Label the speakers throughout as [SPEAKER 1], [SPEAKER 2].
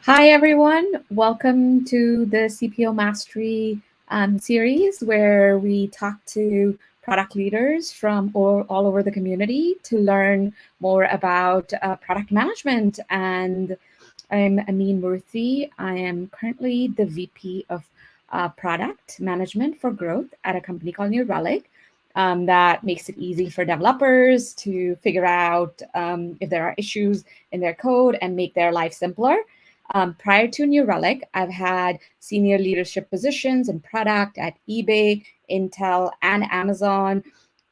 [SPEAKER 1] Hi, everyone. Welcome to the CPO Mastery series where we talk to product leaders from all over the community to learn more about product management. And I'm Amin Murthy. I am currently the VP of Product Management for Growth at a company called Relic. That makes it easy for developers to figure out if there are issues in their code and make their life simpler. Prior to New Relic, I've had senior leadership positions in product at eBay, Intel, and Amazon,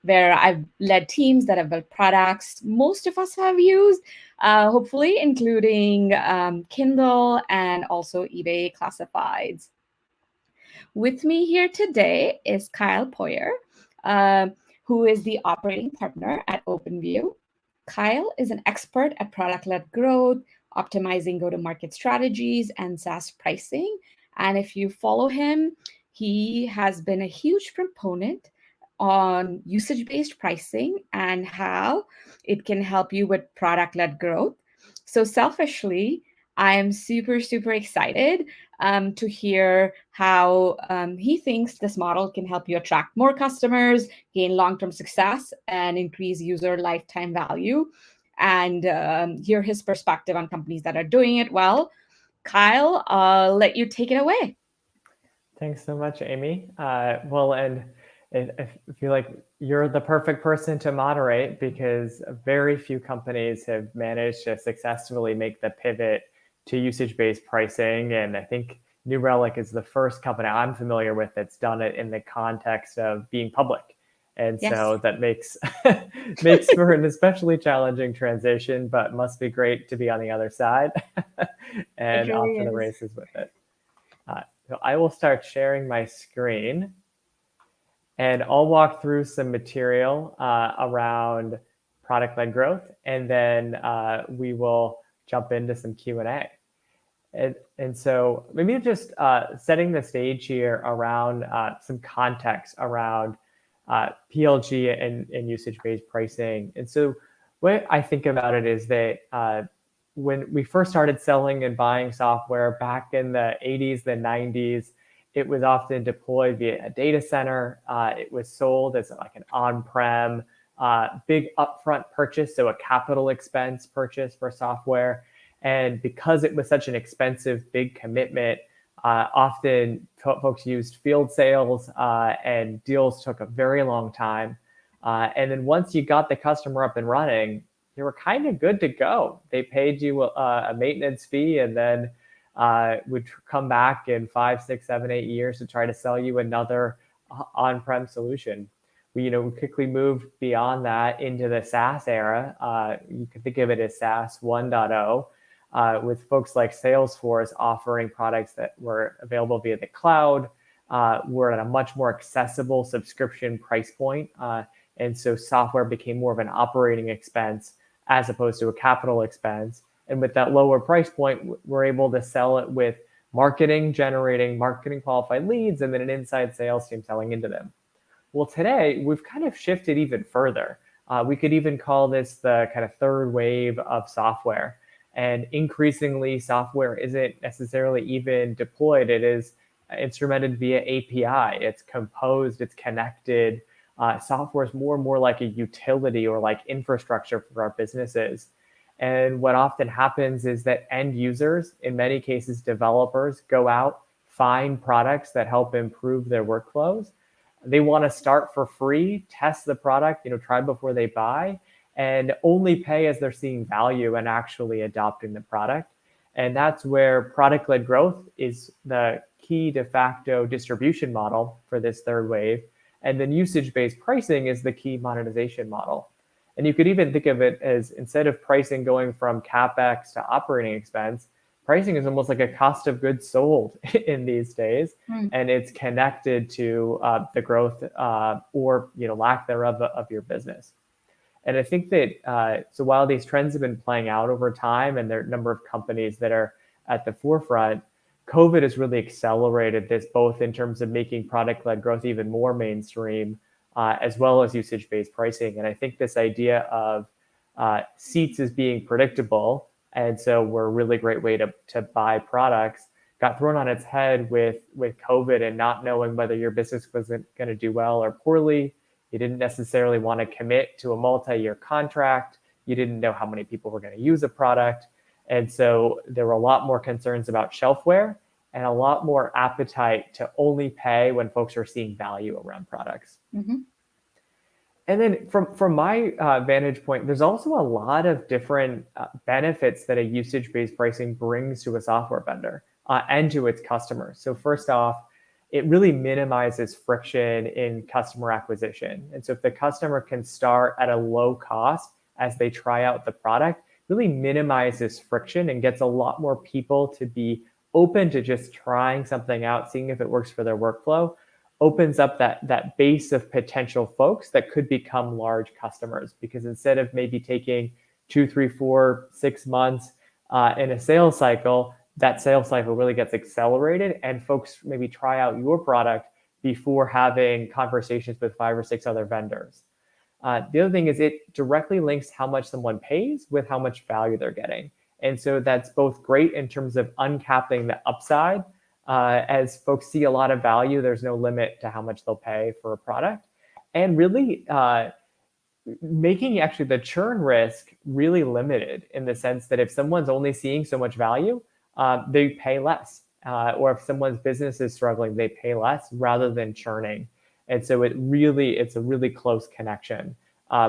[SPEAKER 1] where I've led teams that have built products most of us have used, hopefully, including Kindle and also eBay Classifieds. With me here today is Kyle Poyar, uh, who is the operating partner at OpenView. Kyle is an expert at product-led growth, optimizing go-to-market strategies, and SaaS pricing. And if you follow him, he has been a huge proponent on usage-based pricing and how it can help you with product-led growth. So selfishly, I am super, super excited to hear how he thinks this model can help you attract more customers, gain long-term success, and increase user lifetime value, and hear his perspective on companies that are doing it well. Kyle, I'll let you take it away.
[SPEAKER 2] Thanks so much, Amy. And I feel like you're the perfect person to moderate because very few companies have managed to successfully make the pivot to usage-based pricing. And I think New Relic is the first company I'm familiar with that's done it in the context of being public. And
[SPEAKER 1] Yes.
[SPEAKER 2] so that makes for an especially challenging transition, but must be great to be on the other side and
[SPEAKER 1] It
[SPEAKER 2] off
[SPEAKER 1] really
[SPEAKER 2] to the
[SPEAKER 1] is.
[SPEAKER 2] races with it. So I will start sharing my screen and I'll walk through some material around product-led growth, and then we will jump into some Q&A. And so maybe just setting the stage here around some context around PLG and usage-based pricing. And so what I think about it is that when we first started selling and buying software back in the 80s, the 90s, it was often deployed via a data center. It was sold as like an on-prem, big upfront purchase, so a capital expense purchase for software. And because it was such an expensive, big commitment, often folks used field sales and deals took a very long time. And then once you got the customer up and running, you were kind of good to go. They paid you a maintenance fee and then would come back in 5, 6, 7, 8 years to try to sell you another on-prem solution. We quickly moved beyond that into the SaaS era. You can think of it as SaaS 1.0, with folks like Salesforce offering products that were available via the cloud, were at a much more accessible subscription price point. And so software became more of an operating expense as opposed to a capital expense. And with that lower price point, we're able to sell it with marketing, generating marketing qualified leads, and then an inside sales team selling into them. Well, today, we've kind of shifted even further. We could even call this the kind of third wave of software. And increasingly, software isn't necessarily even deployed. It is instrumented via API. It's composed, it's connected. Software is more and more like a utility or like infrastructure for our businesses. And what often happens is that end users, in many cases developers, go out, find products that help improve their workflows. They want to start for free, test the product, try before they buy, and only pay as they're seeing value and actually adopting the product. And that's where product-led growth is the key de facto distribution model for this third wave. And then usage-based pricing is the key monetization model. And you could even think of it as, instead of pricing going from CapEx to operating expense, pricing is almost like a cost of goods sold in these days. And it's connected to the growth or lack thereof of your business. And I think that, so while these trends have been playing out over time and there are a number of companies that are at the forefront, COVID has really accelerated this, both in terms of making product-led growth even more mainstream, as well as usage-based pricing. And I think this idea of seats as being predictable And so we're a really great way to buy products. Got thrown on its head with COVID and not knowing whether your business wasn't going to do well or poorly. You didn't necessarily want to commit to a multi-year contract. You didn't know how many people were going to use a product. And so there were a lot more concerns about shelfware and a lot more appetite to only pay when folks are seeing value around products.
[SPEAKER 1] Mm-hmm.
[SPEAKER 2] And then from my vantage point, there's also a lot of different benefits that a usage-based pricing brings to a software vendor and to its customers. So first off, it really minimizes friction in customer acquisition. And so if the customer can start at a low cost as they try out the product, really minimizes friction and gets a lot more people to be open to just trying something out, seeing if it works for their workflow, opens up that base of potential folks that could become large customers. Because instead of maybe taking 2, 3, 4, 6 months in a sales cycle, that sales cycle really gets accelerated and folks maybe try out your product before having conversations with 5 or 6 other vendors. The other thing is it directly links how much someone pays with how much value they're getting. And so that's both great in terms of uncapping the upside. As folks see a lot of value, there's no limit to how much they'll pay for a product. And really making actually the churn risk really limited in the sense that if someone's only seeing so much value, they pay less. Or if someone's business is struggling, they pay less rather than churning. And so it's a really close connection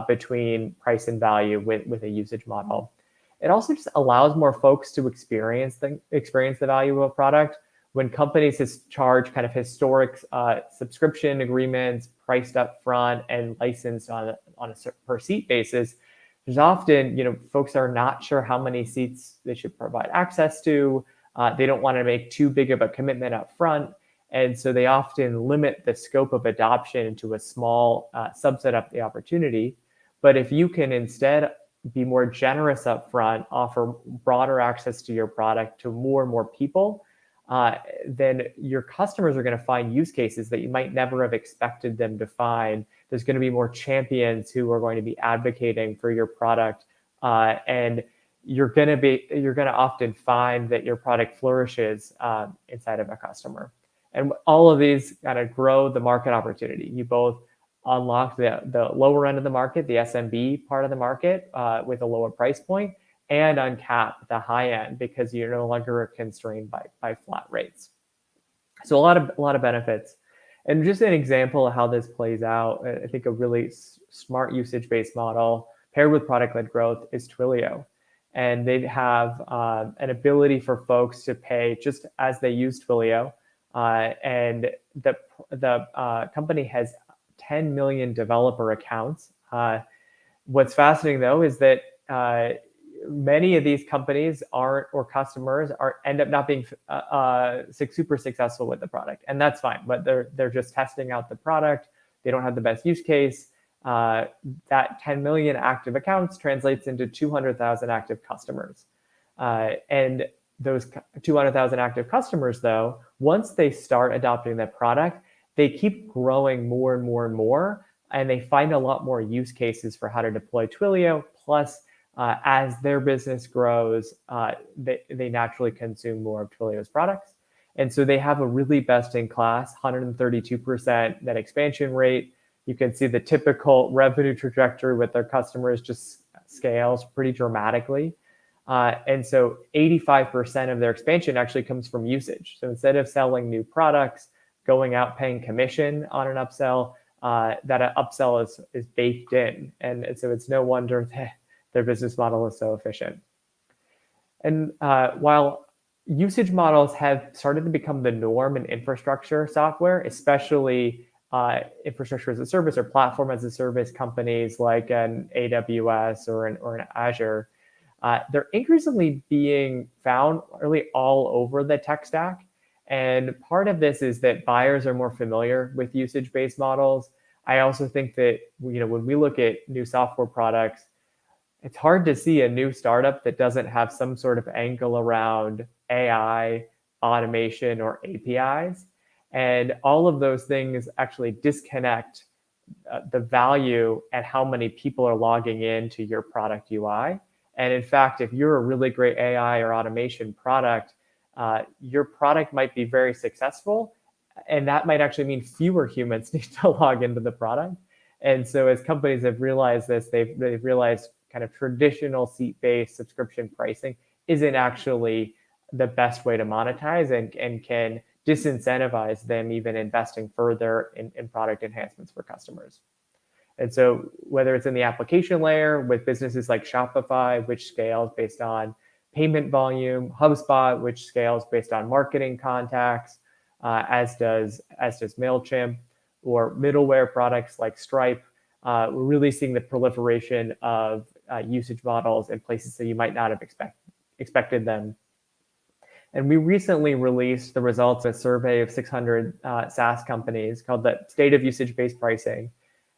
[SPEAKER 2] between price and value with a usage model. It also just allows more folks to experience the value of a product. When companies charge kind of historic subscription agreements priced up front and licensed on a per seat basis, there's often, folks are not sure how many seats they should provide access to. They don't want to make too big of a commitment up front. And so they often limit the scope of adoption to a small subset of the opportunity. But if you can instead be more generous up front, offer broader access to your product to more and more people, then your customers are going to find use cases that you might never have expected them to find. There's going to be more champions who are going to be advocating for your product, and you're going to often find that your product flourishes inside of a customer. And all of these kind of grow the market opportunity. You both unlock the lower end of the market, the SMB part of the market with a lower price point, and uncap the high end because you're no longer constrained by flat rates. So a lot of benefits. And just an example of how this plays out, I think a really smart usage-based model paired with product-led growth is Twilio. And they have an ability for folks to pay just as they use Twilio. And the company has 10 million developer accounts. What's fascinating, though, is that many of these companies end up not being super successful with the product, and that's fine. But they're just testing out the product. They don't have the best use case. That 10 million active accounts translates into 200,000 active customers, and those 200,000 active customers, though, once they start adopting that product, they keep growing more and more and more, and they find a lot more use cases for how to deploy Twilio. Plus, as their business grows, they naturally consume more of Twilio's products. And so they have a really best-in-class 132% net expansion rate. You can see the typical revenue trajectory with their customers just scales pretty dramatically. And so 85% of their expansion actually comes from usage. So instead of selling new products, going out paying commission on an upsell, that upsell is baked in. And so it's no wonder that their business model is so efficient. And while usage models have started to become the norm in infrastructure software, especially infrastructure as a service or platform as a service companies like an AWS or an Azure, they're increasingly being found really all over the tech stack. And part of this is that buyers are more familiar with usage-based models. I also think that when we look at new software products, it's hard to see a new startup that doesn't have some sort of angle around AI, automation, or APIs. And all of those things actually disconnect the value and how many people are logging into your product UI. And in fact, if you're a really great AI or automation product, your product might be very successful, and that might actually mean fewer humans need to log into the product. And so as companies have realized this, they've realized kind of traditional seat-based subscription pricing isn't actually the best way to monetize, and can disincentivize them even investing further in product enhancements for customers. And so whether it's in the application layer with businesses like Shopify, which scales based on payment volume, HubSpot, which scales based on marketing contacts, as does MailChimp, or middleware products like Stripe, we're really seeing the proliferation of usage models in places that you might not have expected them. And we recently released the results of a survey of 600 SaaS companies called the State of Usage-Based Pricing.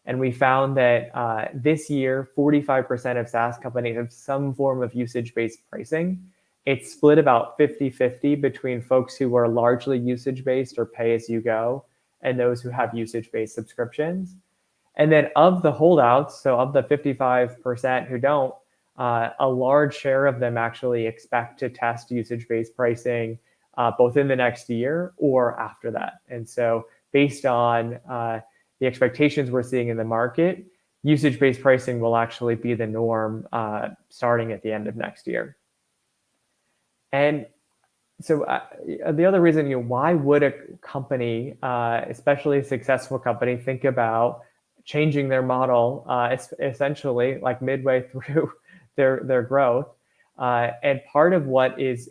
[SPEAKER 2] And we found that this year, 45% of SaaS companies have some form of usage-based pricing. It's split about 50-50 between folks who are largely usage-based or pay-as-you-go and those who have usage-based subscriptions. And then of the holdouts, so of the 55% who don't, a large share of them actually expect to test usage-based pricing both in the next year or after that. And so based on the expectations we're seeing in the market, usage-based pricing will actually be the norm starting at the end of next year. And so the other reason, why would a company, especially a successful company, think about changing their model essentially like midway through their growth? And part of what is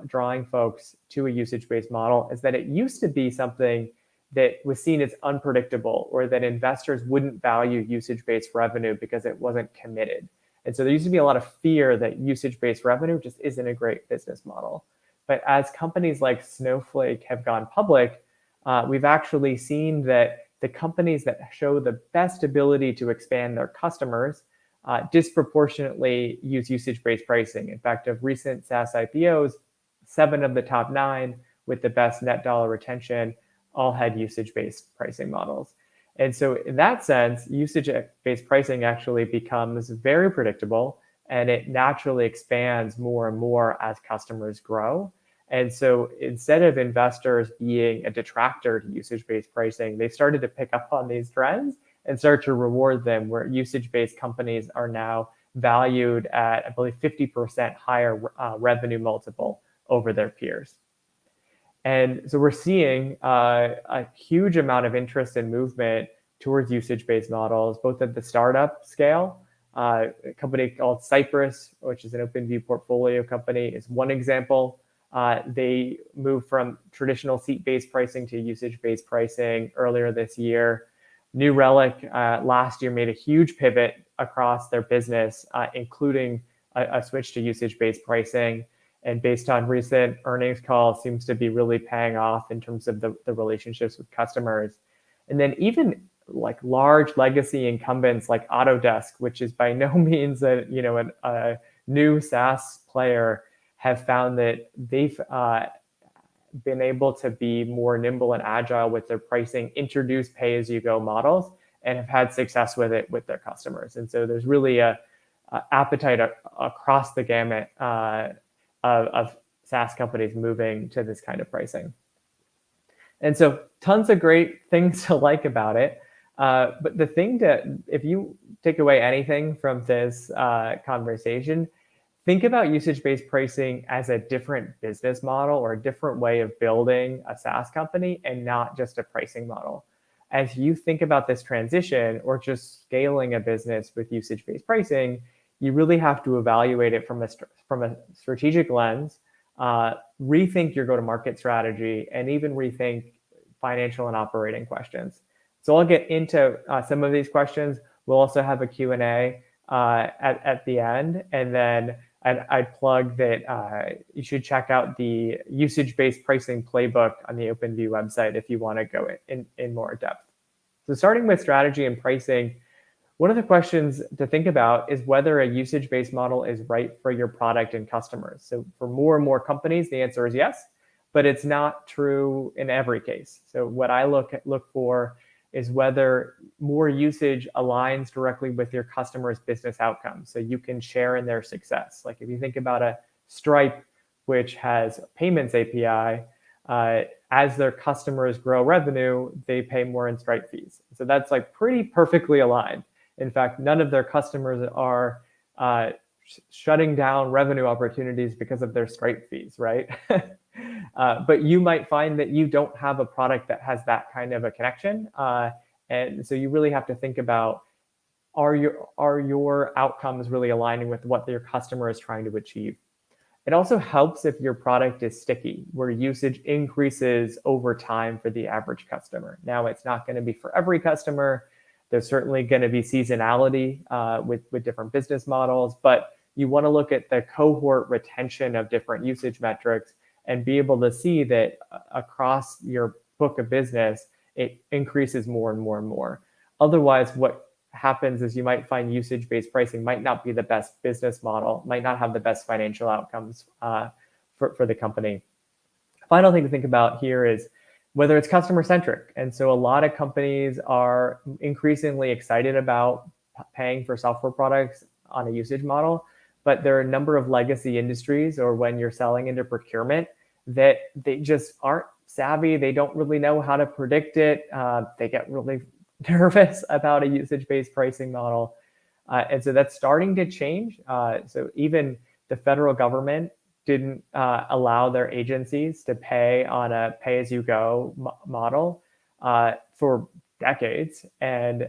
[SPEAKER 2] drawing folks to a usage-based model is that it used to be something that was seen as unpredictable, or that investors wouldn't value usage-based revenue because it wasn't committed. And so there used to be a lot of fear that usage-based revenue just isn't a great business model. But as companies like Snowflake have gone public, we've actually seen that the companies that show the best ability to expand their customers disproportionately use usage-based pricing. In fact, of recent SaaS IPOs, 7 of the top 9 with the best net dollar retention all had usage-based pricing models. And so in that sense, usage-based pricing actually becomes very predictable, and it naturally expands more and more as customers grow. And so instead of investors being a detractor to usage-based pricing, they started to pick up on these trends and start to reward them, where usage-based companies are now valued at, I believe, 50% higher revenue multiple over their peers. And so we're seeing a huge amount of interest and movement towards usage-based models, both at the startup scale. A company called Cypress, which is an OpenView portfolio company, is one example. They moved from traditional seat-based pricing to usage-based pricing earlier this year. New Relic last year made a huge pivot across their business, including a switch to usage-based pricing. And based on recent earnings calls, seems to be really paying off in terms of the relationships with customers. And then even like large legacy incumbents like Autodesk, which is by no means a new SaaS player, have found that they've been able to be more nimble and agile with their pricing, introduce pay-as-you-go models, and have had success with it with their customers. And so there's really a appetite across the gamut of SaaS companies moving to this kind of pricing. And so tons of great things to like about it. But the thing if you take away anything from this conversation, think about usage-based pricing as a different business model or a different way of building a SaaS company, and not just a pricing model. As you think about this transition or just scaling a business with usage-based pricing, you really have to evaluate it from a strategic lens, rethink your go-to-market strategy, and even rethink financial and operating questions. So I'll get into some of these questions. We'll also have a Q&A at the end. And then I'd plug that you should check out the usage-based pricing playbook on the OpenView website if you want to go in more depth. So starting with strategy and pricing, one of the questions to think about is whether a usage-based model is right for your product and customers. So for more and more companies, the answer is yes, but it's not true in every case. So what I look for is whether more usage aligns directly with your customer's business outcomes, so you can share in their success. Like if you think about a Stripe, which has payments API, as their customers grow revenue, they pay more in Stripe fees. So that's like pretty perfectly aligned. In fact, none of their customers are shutting down revenue opportunities because of their Stripe fees, right? But you might find that you don't have a product that has that kind of a connection. And so you really have to think about, are your outcomes really aligning with what your customer is trying to achieve? It also helps if your product is sticky, where usage increases over time for the average customer. Now, it's not going to be for every customer. There's certainly going to be seasonality with different business models, but you want to look at the cohort retention of different usage metrics and be able to see that across your book of business, it increases more and more and more. Otherwise, what happens is you might find usage-based pricing might not be the best business model, might not have the best financial outcomes for the company. Final thing to think about here is whether it's customer-centric. And so a lot of companies are increasingly excited about paying for software products on a usage model, but there are a number of legacy industries, or when you're selling into procurement, that they just aren't savvy. They don't really know how to predict it. They get really nervous about a usage-based pricing model. And so that's starting to change. So even the federal government didn't allow their agencies to pay on a pay-as-you-go model for decades. And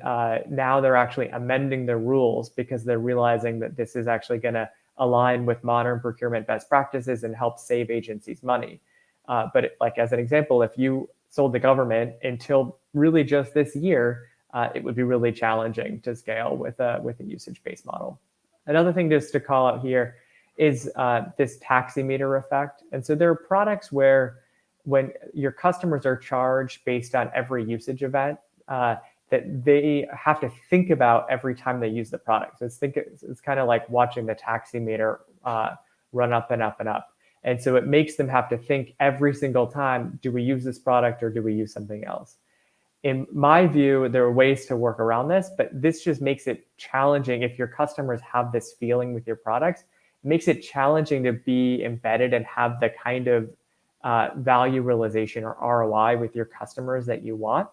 [SPEAKER 2] now they're actually amending their rules because they're realizing that this is actually going to align with modern procurement best practices and help save agencies money. But like as an example, if you sold the government until really just this year, it would be really challenging to scale with a usage-based model. Another thing just to call out here is this Taximeter effect. And so there are products where when your customers are charged based on every usage event, that they have to think about every time they use the product. So it's kind of like watching the Taximeter run up and up and up. And so it makes them have to think every single time, do we use this product or do we use something else? In my view, there are ways to work around this, but this just makes it challenging. If your customers have this feeling with your products, it makes it challenging to be embedded and have the kind of value realization or ROI with your customers that you want.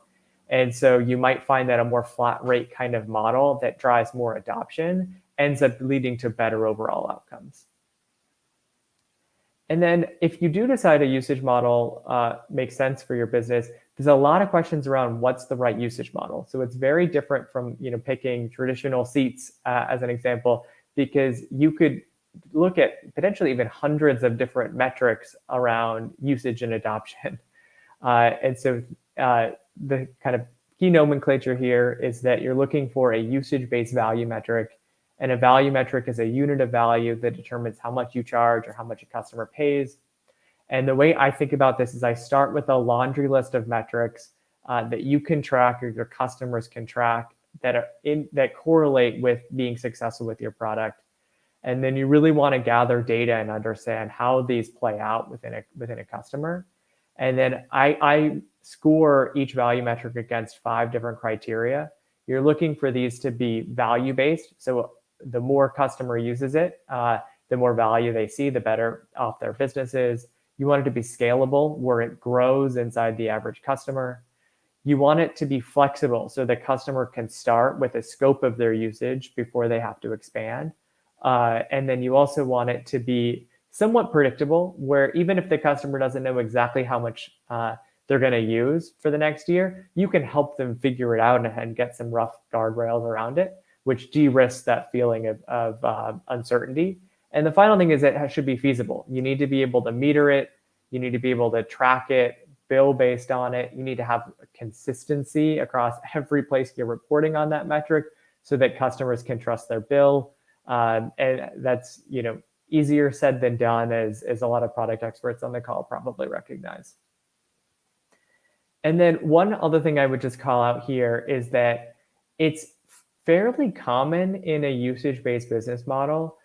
[SPEAKER 2] And so you might find that a more flat rate kind of model that drives more adoption ends up leading to better overall outcomes. And then if you do decide a usage model makes sense for your business, there's a lot of questions around what's the right usage model. So it's very different from picking traditional seats as an example, because you could look at potentially even hundreds of different metrics around usage and adoption. And so the kind of key nomenclature here is that you're looking for a usage-based value metric. And a value metric is a unit of value that determines how much you charge or how much a customer pays. And the way I think about this is I start with a laundry list of metrics that you can track or your customers can track that correlate with being successful with your product. And then you really want to gather data and understand how these play out within a customer. And then I score each value metric against 5 different criteria. You're looking for these to be value-based. So the more customer uses it, the more value they see, the better off their business is. You want it to be scalable, where it grows inside the average customer. You want it to be flexible, so the customer can start with a scope of their usage before they have to expand. And then you also want it to be somewhat predictable, where even if the customer doesn't know exactly how much they're going to use for the next year, you can help them figure it out and get some rough guardrails around it, which de-risks that feeling of uncertainty. And the final thing is that it should be feasible. You need to be able to meter it. You need to be able to track it, bill based on it. You need to have consistency across every place you're reporting on that metric so that customers can trust their bill. And that's easier said than done, as a lot of product experts on the call probably recognize. And then one other thing I would just call out here is that it's fairly common in a usage-based business model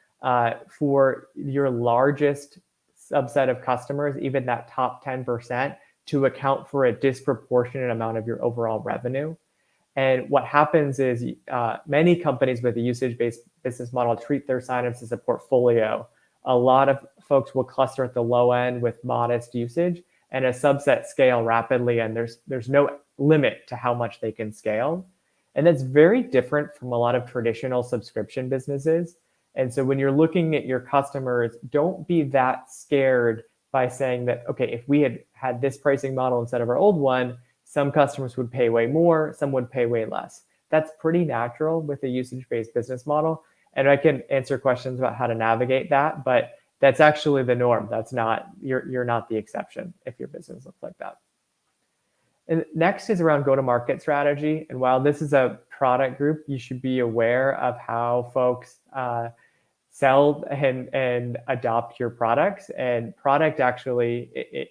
[SPEAKER 2] for your largest subset of customers, even that top 10%, to account for a disproportionate amount of your overall revenue. And what happens is many companies with a usage-based business model treat their signups as a portfolio. A lot of folks will cluster at the low end with modest usage, and a subset scale rapidly, and there's no limit to how much they can scale. And that's very different from a lot of traditional subscription businesses. And so when you're looking at your customers, don't be that scared by saying that, okay, if we had this pricing model instead of our old one, some customers would pay way more, some would pay way less. That's pretty natural with a usage-based business model. And I can answer questions about how to navigate that, but that's actually the norm. That's not, you're not the exception if your business looks like that. And next is around go-to-market strategy. And while this is a product group, you should be aware of how folks sell and adopt your products. And product actually,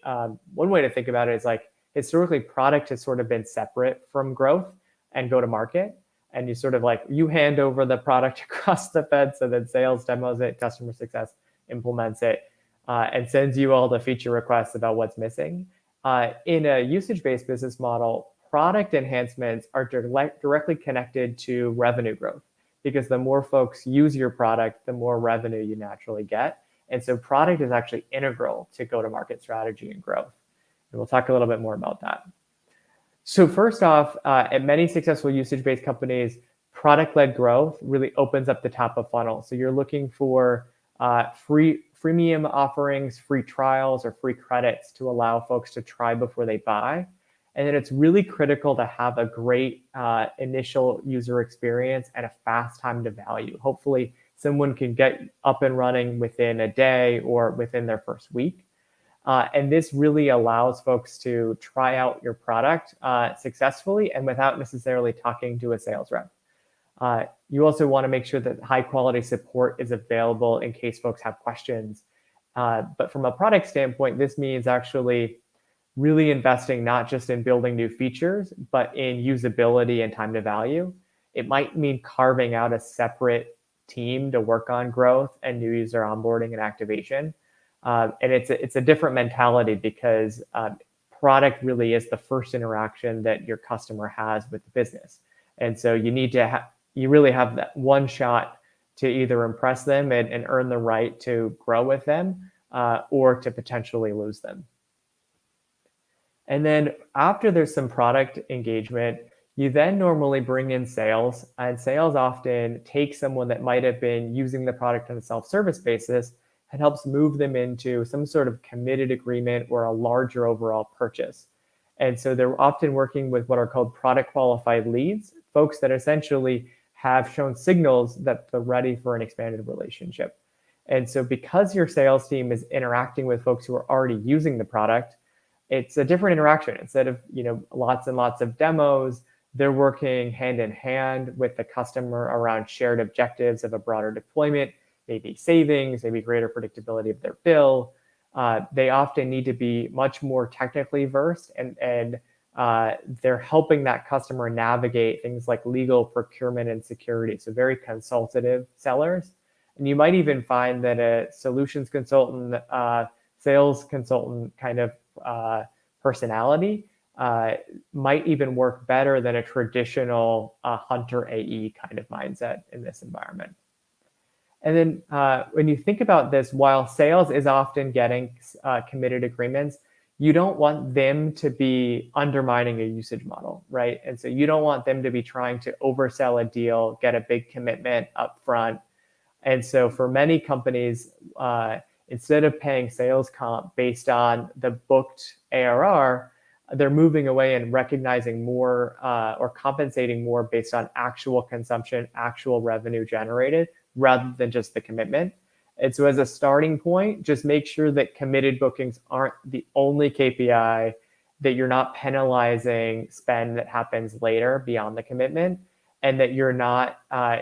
[SPEAKER 2] one way to think about it is like, historically, product has sort of been separate from growth and go-to-market. And you sort of like, you hand over the product across the fence, so then sales demos it, customer success implements it, and sends you all the feature requests about what's missing. In a usage-based business model, product enhancements are directly connected to revenue growth, because the more folks use your product, the more revenue you naturally get. And so product is actually integral to go-to-market strategy and growth. And we'll talk a little bit more about that. So first off, at many successful usage-based companies, product-led growth really opens up the top of funnel. So you're looking for freemium offerings, free trials, or free credits to allow folks to try before they buy. And then it's really critical to have a great initial user experience and a fast time to value. Hopefully, someone can get up and running within a day or within their first week. And this really allows folks to try out your product successfully and without necessarily talking to a sales rep. You also want to make sure that high quality support is available in case folks have questions. But from a product standpoint, this means actually really investing not just in building new features, but in usability and time to value. It might mean carving out a separate team to work on growth and new user onboarding and activation. And it's a different mentality because product really is the first interaction that your customer has with the business. And so you need to you really have that one shot to either impress them and earn the right to grow with them or to potentially lose them. And then after there's some product engagement, you then normally bring in sales, and sales often take someone that might have been using the product on a self-service basis and helps move them into some sort of committed agreement or a larger overall purchase. And so they're often working with what are called product qualified leads, folks that essentially have shown signals that they're ready for an expanded relationship. And so because your sales team is interacting with folks who are already using the product, it's a different interaction. Instead of lots and lots of demos, they're working hand in hand with the customer around shared objectives of a broader deployment, maybe savings, maybe greater predictability of their bill. They often need to be much more technically versed, and they're helping that customer navigate things like legal, procurement, and security. So very consultative sellers. And you might even find that a solutions consultant, sales consultant kind of personality might even work better than a traditional hunter AE kind of mindset in this environment. And then when you think about this, while sales is often getting committed agreements, you don't want them to be undermining a usage model, right? And so you don't want them to be trying to oversell a deal, get a big commitment up front. And so for many companies, instead of paying sales comp based on the booked ARR, they're moving away and recognizing more or compensating more based on actual consumption, actual revenue generated, rather than just the commitment. And so as a starting point, just make sure that committed bookings aren't the only KPI, that you're not penalizing spend that happens later beyond the commitment, and that you're not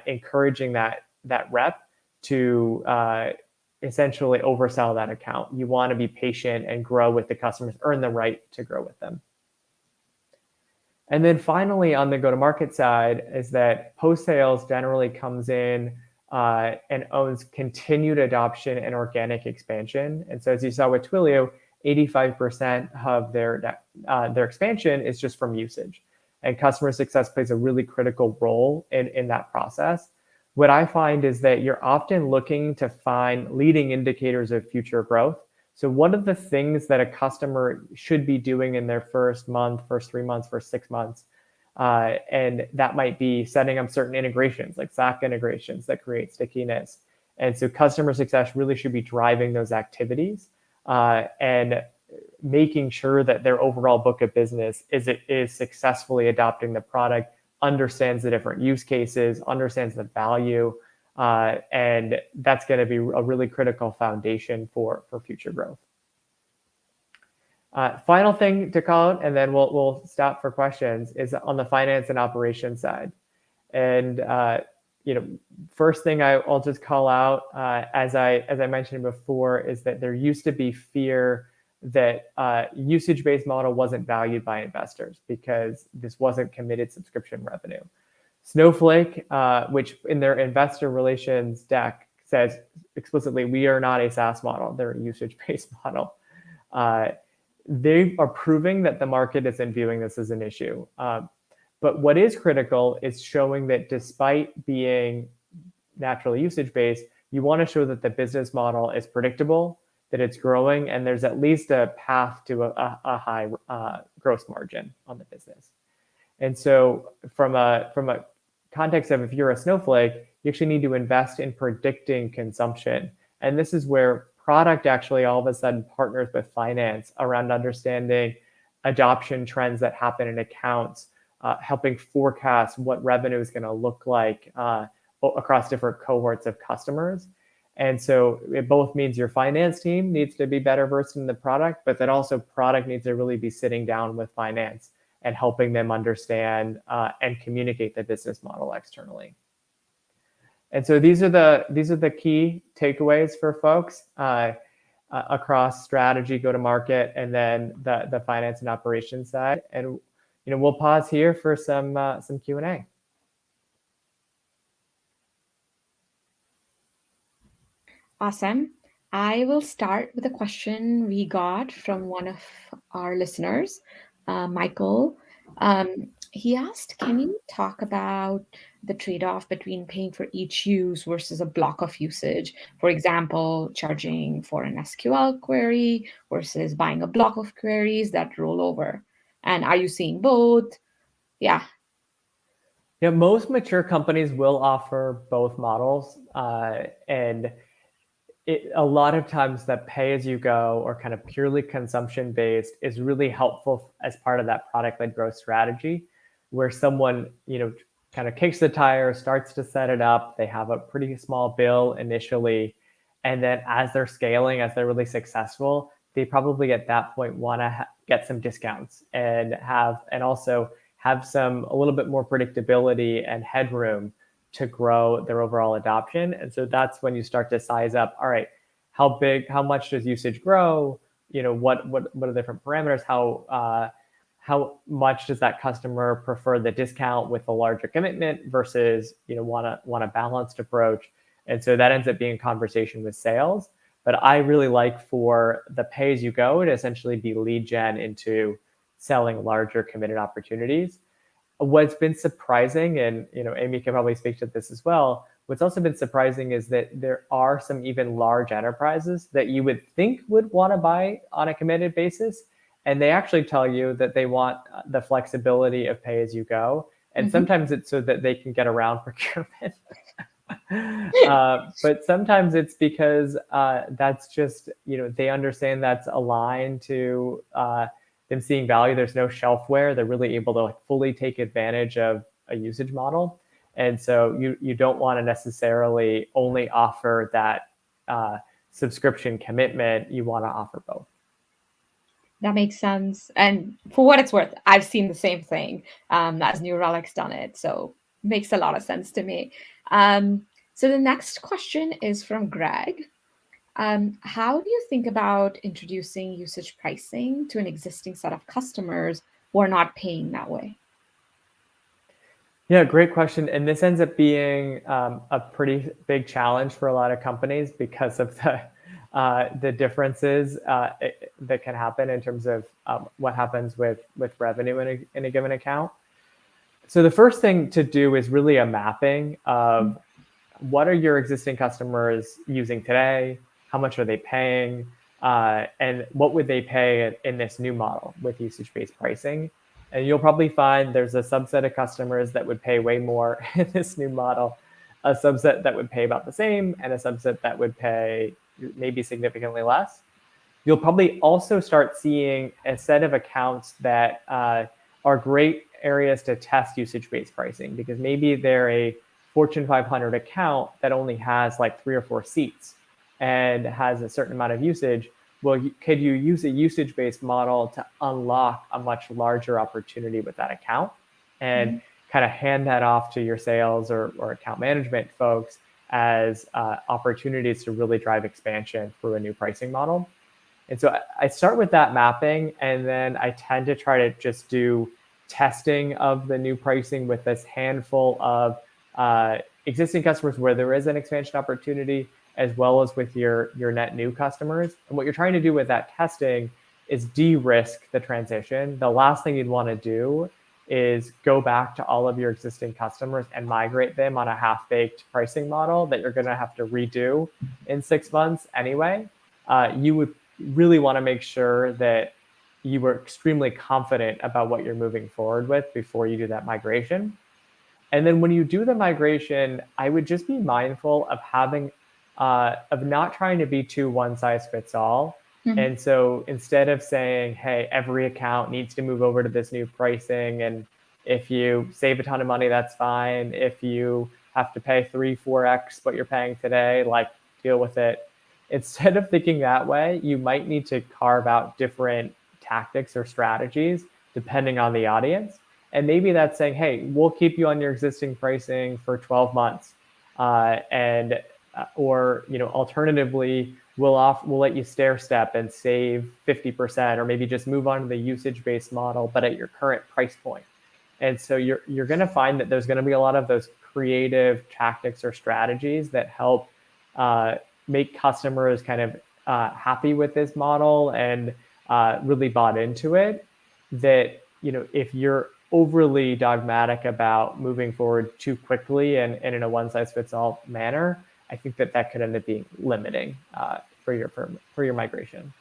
[SPEAKER 2] encouraging that rep to essentially oversell that account. You want to be patient and grow with the customers, earn the right to grow with them. And then finally, on the go-to-market side, is that post-sales generally comes in and owns continued adoption and organic expansion. And so as you saw with Twilio, 85% of their expansion is just from usage. and customer success plays a really critical role in that process. What I find is that you're often looking to find leading indicators of future growth. So what are the things that a customer should be doing in their first month, first 3 months, first 6 months? And that might be setting up certain integrations, like Slack integrations that create stickiness. And so customer success really should be driving those activities and making sure that their overall book of business is successfully adopting the product, understands the different use cases, understands the value, and that's going to be a really critical foundation for future growth. Final thing to call out, and then we'll stop for questions, is on the finance and operations side. And first thing I'll just call out, as I mentioned before, is that there used to be fear that usage-based model wasn't valued by investors because this wasn't committed subscription revenue. Snowflake, which in their investor relations deck says explicitly, we are not a SaaS model, they're a usage-based model. They are proving that the market isn't viewing this as an issue. But what is critical is showing that despite being naturally usage-based, you want to show that the business model is predictable, that it's growing, and there's at least a path to a high gross margin on the business. And so from a context of if you're a Snowflake, you actually need to invest in predicting consumption. And this is where product actually all of a sudden partners with finance around understanding adoption trends that happen in accounts, helping forecast what revenue is going to look like across different cohorts of customers. And so it both means your finance team needs to be better versed in the product, but then also product needs to really be sitting down with finance and helping them understand and communicate the business model externally. And so these are the key takeaways for folks across strategy, go-to-market, and then the finance and operations side. And we'll pause here for some Q&A.
[SPEAKER 1] Awesome. I will start with a question we got from one of our listeners, Michael. He asked, can you talk about the trade-off between paying for each use versus a block of usage? For example, charging for an SQL query versus buying a block of queries that roll over. And are you seeing both? Yeah.
[SPEAKER 2] Yeah, most mature companies will offer both models. And a lot of times that pay-as-you-go or kind of purely consumption-based is really helpful as part of that product-led growth strategy, where someone kind of kicks the tire, starts to set it up. They have a pretty small bill initially, and then as they're scaling, as they're really successful, they probably at that point want to get some discounts and also have a little bit more predictability and headroom to grow their overall adoption. And so that's when you start to size up, all right, how much does usage grow? What are the different parameters? How much does that customer prefer the discount with a larger commitment versus want a balanced approach? And so that ends up being a conversation with sales. But I really like for the pay-as-you-go to essentially be lead gen into selling larger committed opportunities. What's been surprising, and Amy can probably speak to this as well, what's also been surprising is that there are some even large enterprises that you would think would want to buy on a committed basis, and they actually tell you that they want the flexibility of pay-as-you-go, and sometimes it's so that they can get around procurement. But sometimes it's because that's just, they understand that's aligned to them seeing value. There's no shelfware. They're really able to fully take advantage of a usage model. And so you don't want to necessarily only offer that subscription commitment. You want to offer both.
[SPEAKER 1] That makes sense. And for what it's worth, I've seen the same thing as New Relic's done it. So it makes a lot of sense to me. So the next question is from Greg. How do you think about introducing usage pricing to an existing set of customers who are not paying that way?
[SPEAKER 2] Yeah, great question. And this ends up being a pretty big challenge for a lot of companies because of the differences that can happen in terms of what happens with revenue in a given account. So the first thing to do is really a mapping of what are your existing customers using today, how much are they paying, and what would they pay in this new model with usage-based pricing. And you'll probably find there's a subset of customers that would pay way more in this new model, a subset that would pay about the same, and a subset that would pay maybe significantly less. You'll probably also start seeing a set of accounts that are great areas to test usage-based pricing, because maybe they're a Fortune 500 account that only has like 3 or 4 seats and has a certain amount of usage. Well, could you use a usage-based model to unlock a much larger opportunity with that account and kind of hand that off to your sales or account management folks as opportunities to really drive expansion through a new pricing model? And so I start with that mapping, and then I tend to try to just do testing of the new pricing with this handful of existing customers where there is an expansion opportunity, as well as with your net new customers. And what you're trying to do with that testing is de-risk the transition. The last thing you'd want to do is go back to all of your existing customers and migrate them on a half-baked pricing model that you're going to have to redo in 6 months anyway. You would really want to make sure that you were extremely confident about what you're moving forward with before you do that migration. And then when you do the migration, I would just be mindful of of not trying to be too one size fits all. And so instead of saying, hey, every account needs to move over to this new pricing, and if you save a ton of money, that's fine. If you have to pay 3-4x what you're paying today, like, deal with it. Instead of thinking that way, you might need to carve out different tactics or strategies depending on the audience. And maybe that's saying, hey, we'll keep you on your existing pricing for 12 months. Or alternatively, we'll let you stair step and save 50%, or maybe just move on to the usage-based model, but at your current price point. And so you're going to find that there's going to be a lot of those creative tactics or strategies that help make customers kind of happy with this model and really bought into it. That if you're overly dogmatic about moving forward too quickly and in a one-size-fits-all manner, I think that could end up being limiting for your migration.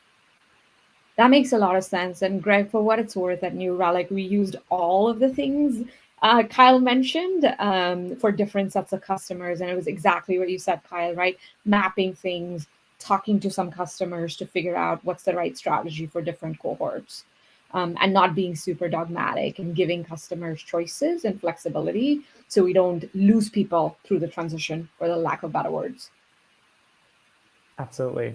[SPEAKER 1] That makes a lot of sense. And Greg, for what it's worth, at New Relic, we used all of the things Kyle mentioned for different sets of customers. And it was exactly what you said, Kyle, right? Mapping things, talking to some customers to figure out what's the right strategy for different cohorts, and not being super dogmatic, and giving customers choices and flexibility so we don't lose people through the transition, for the lack of better words.
[SPEAKER 2] Absolutely.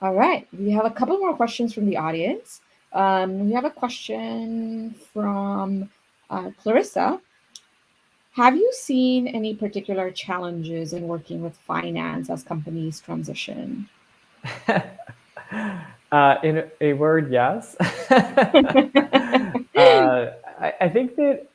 [SPEAKER 1] All right, we have a couple more questions from the audience. We have a question from Clarissa. Have you seen any particular challenges in working with finance as companies transition?
[SPEAKER 2] In a word, yes. I think that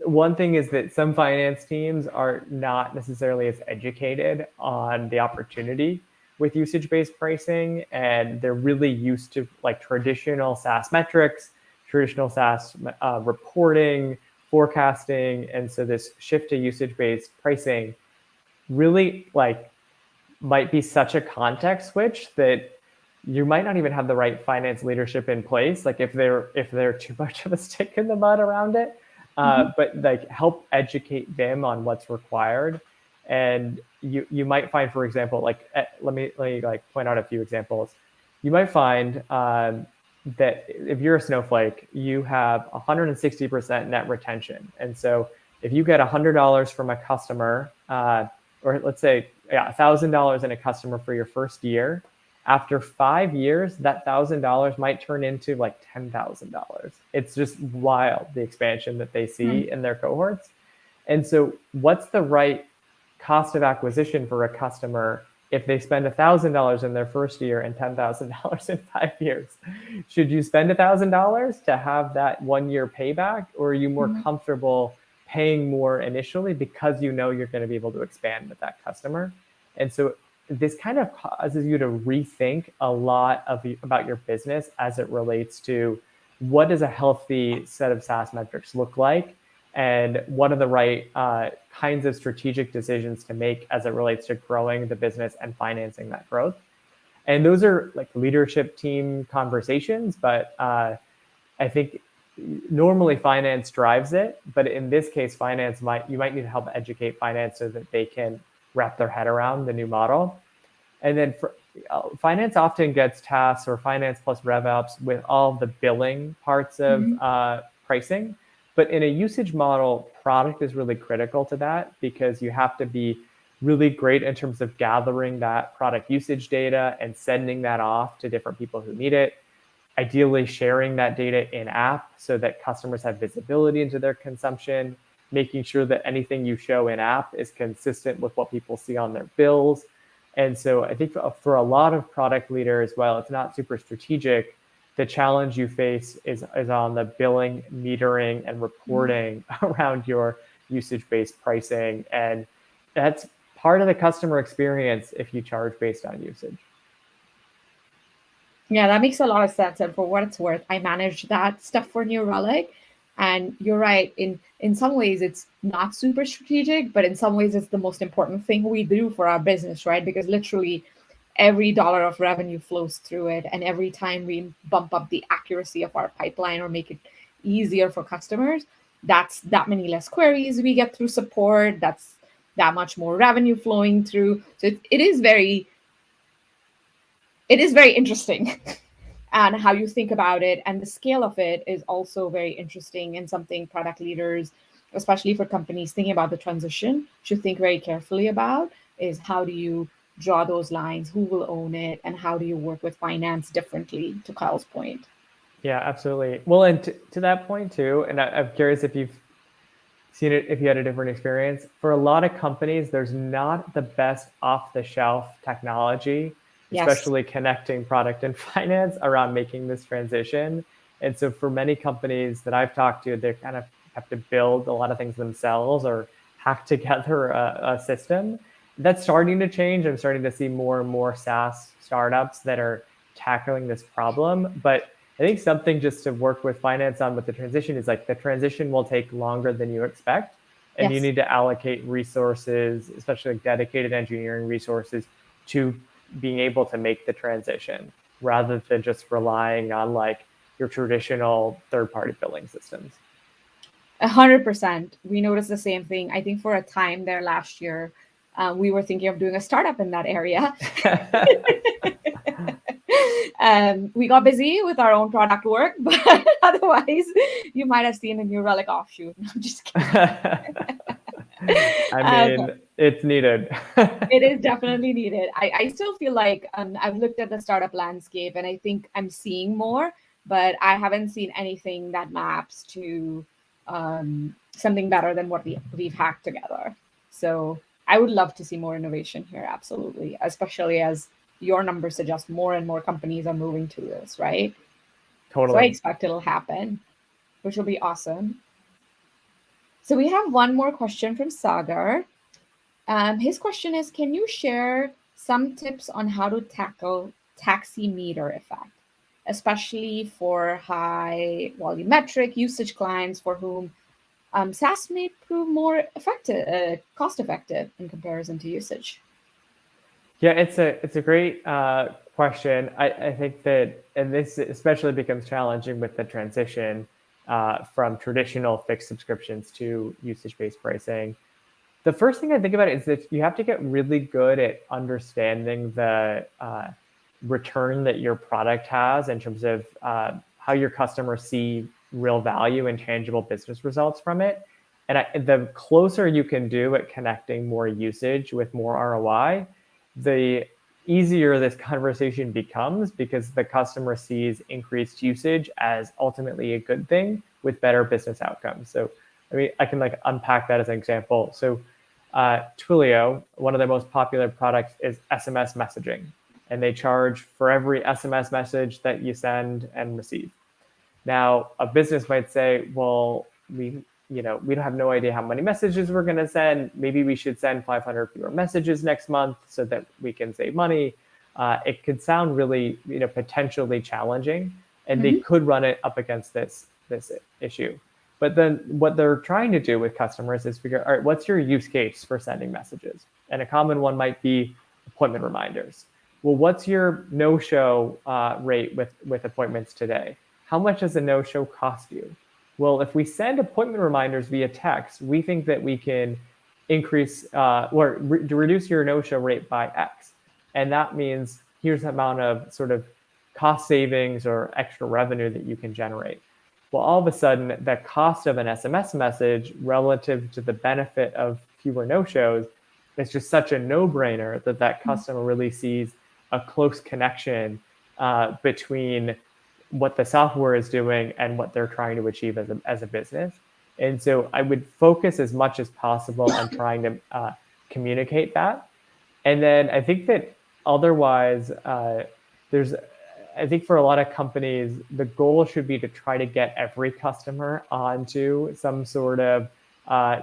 [SPEAKER 2] one thing is that some finance teams are not necessarily as educated on the opportunity with usage-based pricing, and they're really used to like traditional SaaS metrics, traditional SaaS reporting, forecasting, and so this shift to usage-based pricing really might be such a context switch that you might not even have the right finance leadership in place, like if they're too much of a stick in the mud around it, but help educate them on what's required. And you might find, for example, let me point out a few examples. You might find that if you're a snowflake, you have 160% net retention. And so if you get $100 from a customer, or let's say $1,000 in a customer for your first year, after 5 years, that $1,000 might turn into like $10,000. It's just wild, the expansion that they see in their cohorts. And so what's the right cost of acquisition for a customer if they spend $1,000 in their first year and $10,000 in 5 years? Should you spend $1,000 to have that 1 year payback, or are you more comfortable paying more initially because you're going to be able to expand with that customer? And so this kind of causes you to rethink a lot about your business as it relates to what does a healthy set of SaaS metrics look like, and what are the right kinds of strategic decisions to make as it relates to growing the business and financing that growth. And those are like leadership team conversations, but I think normally finance drives it, but in this case, you might need to help educate finance so that they can wrap their head around the new model. And then finance often gets tasks, or finance plus RevOps, with all the billing parts of pricing. But in a usage model, product is really critical to that, because you have to be really great in terms of gathering that product usage data and sending that off to different people who need it. Ideally sharing that data in app so that customers have visibility into their consumption, making sure that anything you show in app is consistent with what people see on their bills. And so I think for a lot of product leaders, while it's not super strategic, the challenge you face is on the billing, metering, and reporting around your usage-based pricing. And that's part of the customer experience if you charge based on usage.
[SPEAKER 1] Yeah, that makes a lot of sense. And for what it's worth, I manage that stuff for New Relic. And you're right, in some ways it's not super strategic, but in some ways it's the most important thing we do for our business, right? Because literally every dollar of revenue flows through it. And every time we bump up the accuracy of our pipeline or make it easier for customers, that's that many less queries we get through support. That's that much more revenue flowing through. So it is very interesting. And how you think about it and the scale of it is also very interesting, and something product leaders, especially for companies thinking about the transition, should think very carefully about, is how do you draw those lines, who will own it, and how do you work with finance differently, to Kyle's point.
[SPEAKER 2] Yeah, absolutely. Well, and to that point too, and I'm curious if you've seen it, if you had a different experience. For a lot of companies, there's not the best off-the-shelf technology, especially connecting product and finance around making this transition. And so for many companies that I've talked to, they kind of have to build a lot of things themselves or hack together a system. That's starting to change. I'm starting to see more and more SaaS startups that are tackling this problem. But I think something just to work with finance on with the transition is like the transition will take longer than you expect. And you need to allocate resources, especially like dedicated engineering resources, to being able to make the transition, rather than just relying on like your traditional third-party billing systems.
[SPEAKER 1] 100%. We noticed the same thing. I think for a time there last year, we were thinking of doing a startup in that area. We got busy with our own product work, but otherwise you might have seen a New Relic offshoot. No, I'm just kidding.
[SPEAKER 2] I mean, it's needed.
[SPEAKER 1] It is definitely needed. I still feel like I've looked at the startup landscape and I think I'm seeing more, but I haven't seen anything that maps to something better than what we've hacked together. So I would love to see more innovation here, absolutely, especially as your numbers suggest more and more companies are moving to this, right?
[SPEAKER 2] Totally.
[SPEAKER 1] So I expect it'll happen, which will be awesome. So we have one more question from Sagar. His question is, can you share some tips on how to tackle Taximeter effect, especially for high volumetric usage clients for whom SaaS may prove more effective, cost-effective in comparison to usage?
[SPEAKER 2] Yeah, it's a great question. I think that, and this especially becomes challenging with the transition from traditional fixed subscriptions to usage-based pricing. The first thing I think about is that you have to get really good at understanding the return that your product has in terms of how your customers see real value and tangible business results from it. And the closer you can do at connecting more usage with more ROI, the easier this conversation becomes, because the customer sees increased usage as ultimately a good thing with better business outcomes. So I mean, I can like unpack that as an example. So Twilio, one of their most popular products is SMS messaging, and they charge for every SMS message that you send and receive. Now, a business might say, well, we don't have no idea how many messages we're going to send. Maybe we should send 500 fewer messages next month so that we can save money. It could sound really, potentially challenging, and they could run it up against this issue. But then what they're trying to do with customers is figure, all right, what's your use case for sending messages? And a common one might be appointment reminders. Well, what's your no-show rate with appointments today? How much does a no-show cost you? Well, if we send appointment reminders via text, we think that we can increase or reduce your no-show rate by X. And that means here's the amount of sort of cost savings or extra revenue that you can generate. Well, all of a sudden, the cost of an SMS message relative to the benefit of fewer no-shows is just such a no-brainer that customer really sees a close connection between what the software is doing and what they're trying to achieve as a business. And so I would focus as much as possible on trying to communicate that. And then I think that otherwise, I think for a lot of companies, the goal should be to try to get every customer onto some sort of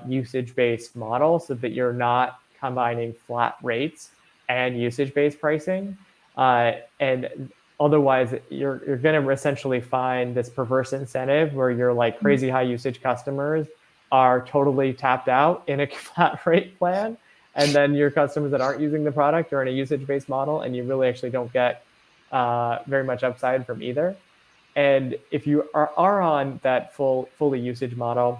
[SPEAKER 2] usage-based model so that you're not combining flat rates and usage-based pricing. And otherwise, you're going to essentially find this perverse incentive where you're like crazy high usage customers are totally tapped out in a flat rate plan. And then your customers that aren't using the product are in a usage-based model, and you really actually don't get very much upside from either. And if you are on that fully usage model,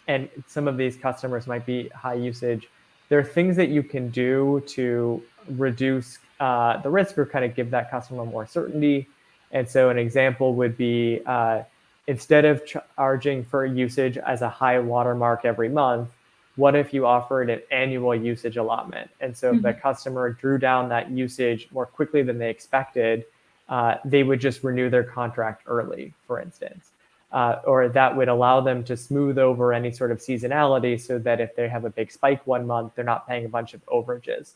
[SPEAKER 2] and some of these customers might be high usage, there are things that you can do to reduce the risk or kind of give that customer more certainty. And so an example would be instead of charging for usage as a high watermark every month, what if you offered an annual usage allotment? And so if the customer drew down that usage more quickly than they expected, they would just renew their contract early, for instance. Or that would allow them to smooth over any sort of seasonality so that if they have a big spike one month, they're not paying a bunch of overages.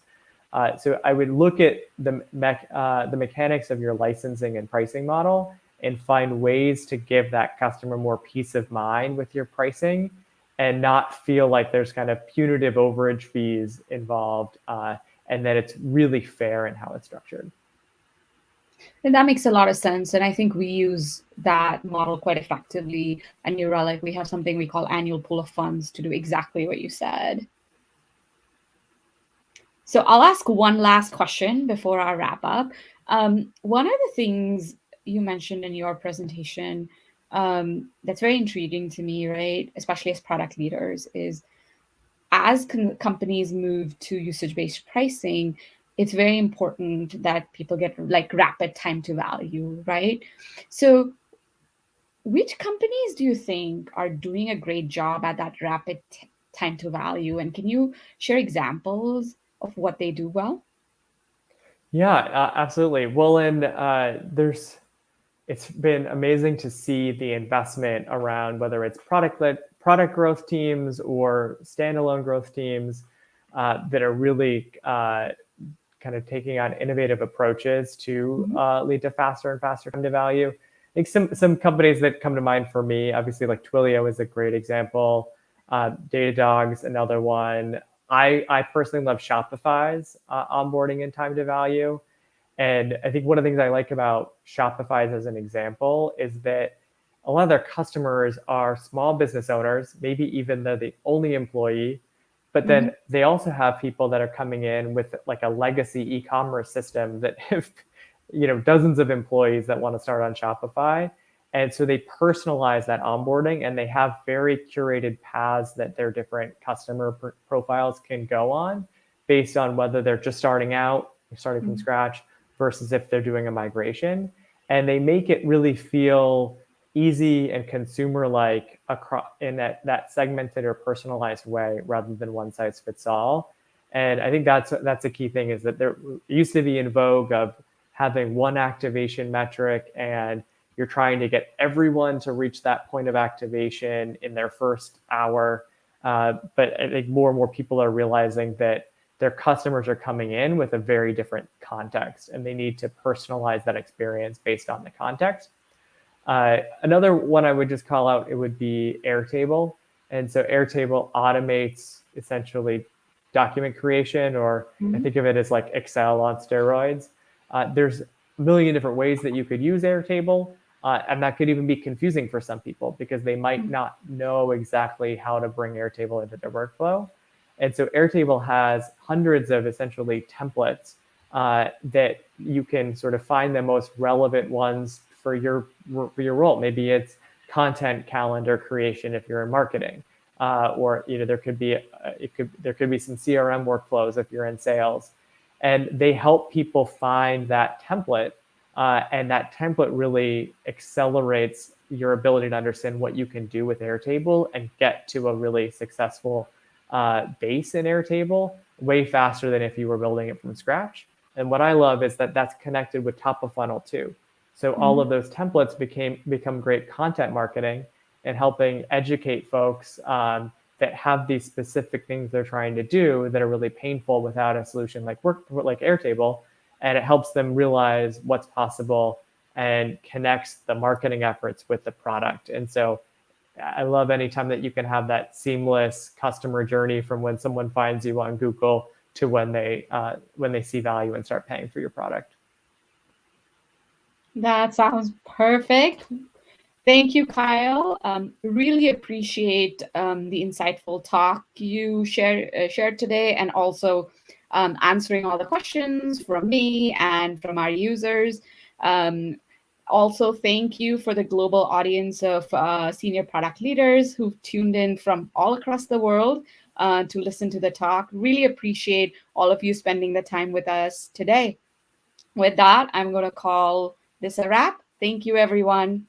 [SPEAKER 2] So I would look at the mechanics of your licensing and pricing model and find ways to give that customer more peace of mind with your pricing and not feel like there's kind of punitive overage fees involved and that it's really fair in how it's structured.
[SPEAKER 1] And that makes a lot of sense. And I think we use that model quite effectively. And New Relic, we have something we call annual pool of funds to do exactly what you said. So I'll ask one last question before our wrap up. One of the things you mentioned in your presentation that's very intriguing to me, right, especially as product leaders, is as companies move to usage-based pricing, it's very important that people get like rapid time to value, right? So which companies do you think are doing a great job at that rapid time to value? And can you share examples of what they do well?
[SPEAKER 2] Yeah, absolutely. Well, and it's been amazing to see the investment around whether it's product growth teams or standalone growth teams that are really kind of taking on innovative approaches to lead to faster and faster time to value. I think some companies that come to mind for me, obviously like Twilio is a great example. Datadog's another one. I personally love Shopify's onboarding and time to value. And I think one of the things I like about Shopify's as an example is that a lot of their customers are small business owners, maybe even they're the only employee, but then they also have people that are coming in with like a legacy e-commerce system that have, dozens of employees that want to start on Shopify. And so they personalize that onboarding and they have very curated paths that their different customer profiles can go on based on whether they're just starting out, starting from scratch, versus if they're doing a migration. And they make it really feel easy and consumer-like in that segmented or personalized way rather than one size fits all. And I think that's a key thing, is that there used to be in vogue of having one activation metric and you're trying to get everyone to reach that point of activation in their first hour. But I think more and more people are realizing that their customers are coming in with a very different context and they need to personalize that experience based on the context. Another one I would just call out, it would be Airtable. And so Airtable automates essentially document creation, or I think of it as like Excel on steroids. There's a million different ways that you could use Airtable. And that could even be confusing for some people because they might not know exactly how to bring Airtable into their workflow. And so Airtable has hundreds of essentially templates that you can sort of find the most relevant ones for your role. Maybe it's content calendar creation if you're in marketing, or there could be some CRM workflows if you're in sales, and they help people find that template. And that template really accelerates your ability to understand what you can do with Airtable and get to a really successful base in Airtable way faster than if you were building it from scratch. And what I love is that that's connected with top of funnel too. So all of those templates become great content marketing and helping educate folks that have these specific things they're trying to do that are really painful without a solution like Airtable. And it helps them realize what's possible and connects the marketing efforts with the product. And so I love any time that you can have that seamless customer journey from when someone finds you on Google to when they see value and start paying for your product.
[SPEAKER 1] That sounds perfect. Thank you, Kyle. Really appreciate the insightful talk you shared today, and also answering all the questions from me and from our users. Also, thank you for the global audience of senior product leaders who've tuned in from all across the world to listen to the talk. Really appreciate all of you spending the time with us today. With that, I'm going to call this a wrap. Thank you, everyone.